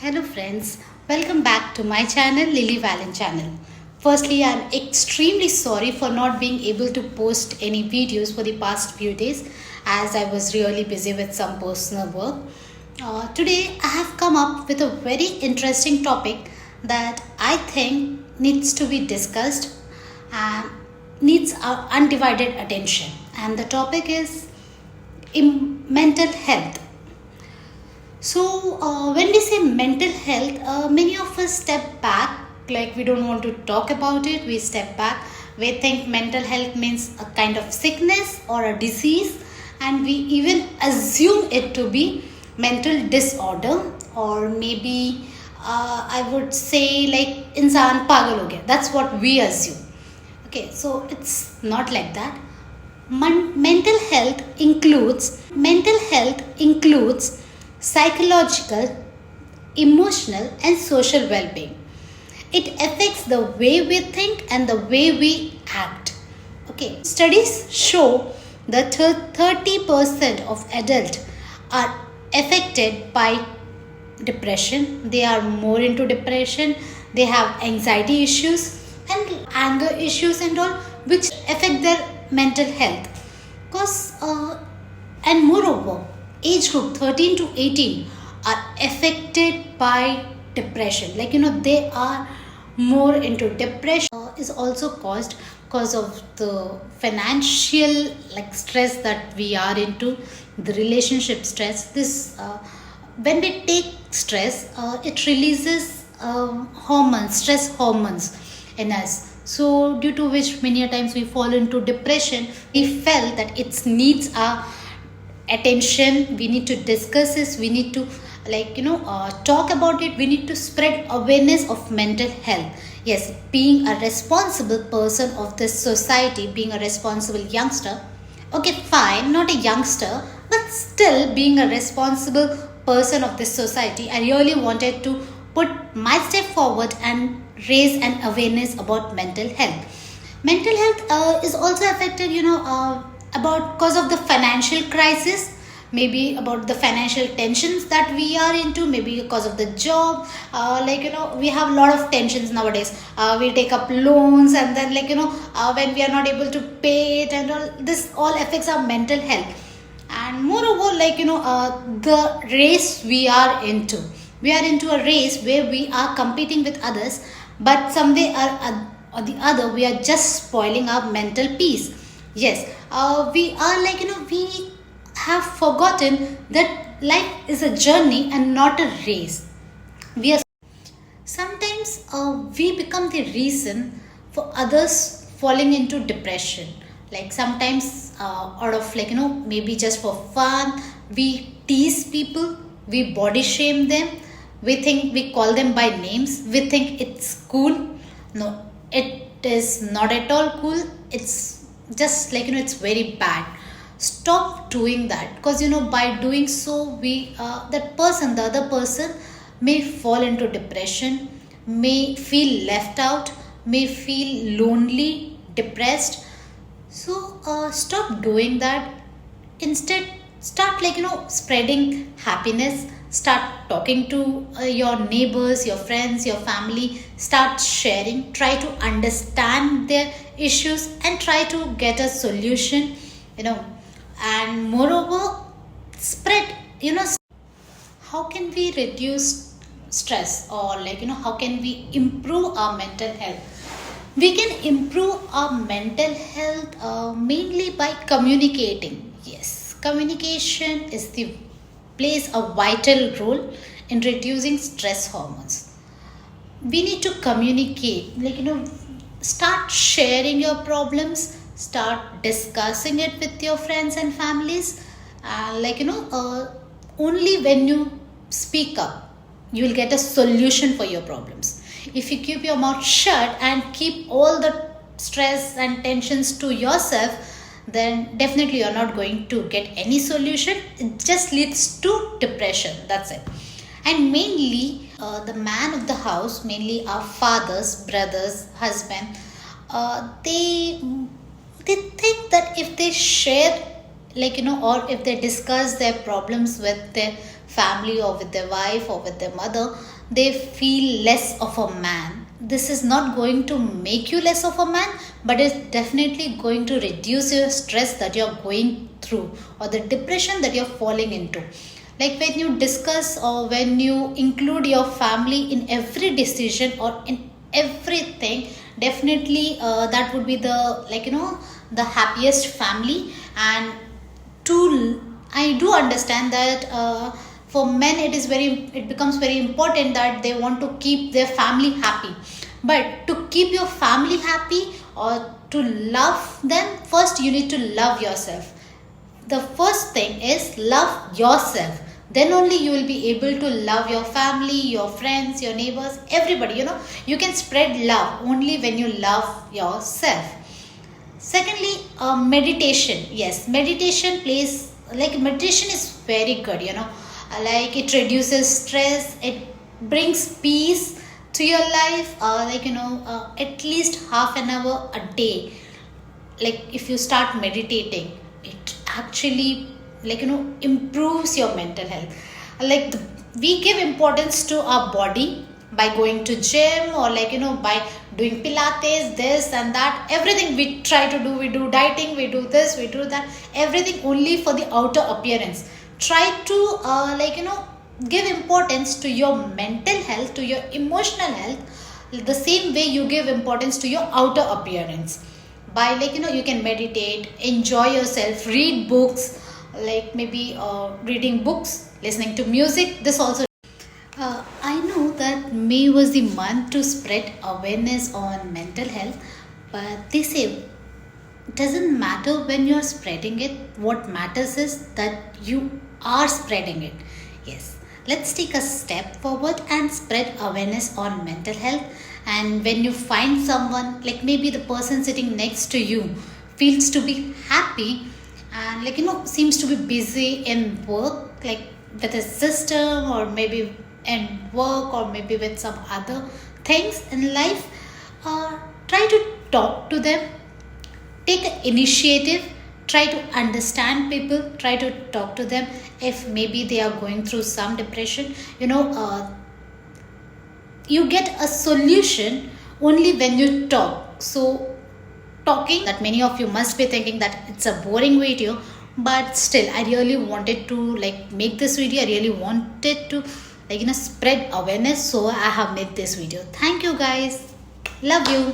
Hello friends, welcome back to my channel Lily Valen channel. Firstly, I am extremely sorry for not being able to post any videos for the past few days as I was really busy with some personal work. Today I have come up with a very interesting topic that I think needs to be discussed and needs our undivided attention, and the topic is mental health. When we say mental health, many of us step back, like we don't want to talk about it. We step back. We think mental health means a kind of sickness or a disease, and we even assume it to be mental disorder, or maybe I would say like insan pagal ho gaya. That's what we assume. Okay, so it's not like that. Mental health includes psychological, emotional, and social well-being. It affects the way we think and the way we act. Okay, studies show that 30% of adults are affected by depression. They are more into depression. They have anxiety issues and anger issues and all, which affect their mental health. And moreover, age group 13 to 18 are affected by depression. They are more into depression. Is also caused because of the financial stress that we are into, the relationship stress. This When we take stress, it releases hormones, stress hormones in us. So due to which many a times we fall into depression. We felt that it needs our attention. We need to discuss this. We need to talk about it. We need to spread awareness of mental health. Yes, being a responsible person of this society, being a responsible youngster. Okay, fine, not a youngster, but still being a responsible person of this society, I really wanted to put my step forward and raise an awareness about mental health. Mental health is also affected, about because of the financial crisis, maybe about the financial tensions that we are into, maybe because of the job. We have a lot of tensions nowadays. We take up loans, and then when we are not able to pay it, and all this all affects our mental health. And moreover, the race we are into a race where we are competing with others, but someday or the other we are just spoiling our mental peace. Yes, we are we have forgotten that life is a journey and not a race. We are sometimes we become the reason for others falling into depression. Like sometimes out of maybe just for fun, we tease people, we body shame them, we call them by names, we think it's cool. No, it is not at all cool. It's just it's very bad. Stop doing that, because by doing so, we the other person may fall into depression, may feel left out, may feel lonely, depressed. So stop doing that. Instead, start spreading happiness. Start talking to your neighbors, your friends, your family. Start sharing. Try to understand their issues and try to get a solution. And moreover, spread. How can we reduce stress, or how can we improve our mental health? We can improve our mental health mainly by communicating. Yes, communication plays a vital role in reducing stress hormones. We need to communicate, start sharing your problems, start discussing it with your friends and families. Only when you speak up, you will get a solution for your problems. If you keep your mouth shut and keep all the stress and tensions to yourself, then definitely you're not going to get any solution. It just leads to depression. That's it. And mainly the man of the house, mainly our fathers, brothers, husband, they think that if they share, or if they discuss their problems with their family or with their wife or with their mother, they feel less of a man. This is not going to make you less of a man, but it's definitely going to reduce your stress that you're going through or the depression that you're falling into. Like when you discuss or when you include your family in every decision or in everything, definitely that would be the, like, the happiest family. And to I do understand that for men it becomes very important that they want to keep their family happy. But to keep your family happy or to love them, first you need to love yourself. The first thing is love yourself. Then only you will be able to love your family, your friends, your neighbors, everybody. You can spread love only when you love yourself. Secondly, meditation. Yes, meditation is very good. Like it reduces stress, it brings peace to your life. At least half an hour a day, like if you start meditating, it actually, improves your mental health. We give importance to our body by going to gym, or by doing pilates, this and that, everything we try to do. We do dieting, we do this, we do that, everything only for the outer appearance. Try to give importance to your mental health, to your emotional health, the same way you give importance to your outer appearance. By you can meditate, enjoy yourself, read books, like maybe reading books, listening to music. This also, I know that May was the month to spread awareness on mental health, but they say it doesn't matter when you're spreading it. What matters is that you are spreading it. Yes, let's take a step forward and spread awareness on mental health. And when you find someone, like maybe the person sitting next to you feels to be happy and seems to be busy in work, like with his system, or maybe in work, or maybe with some other things in life, try to talk to them. Take an initiative, try to understand people, try to talk to them. If maybe they are going through some depression, you get a solution only when you talk. So talking, that many of you must be thinking that it's a boring video, but still I really wanted to make this video. I really wanted to spread awareness, so I have made this video. Thank you guys, love you.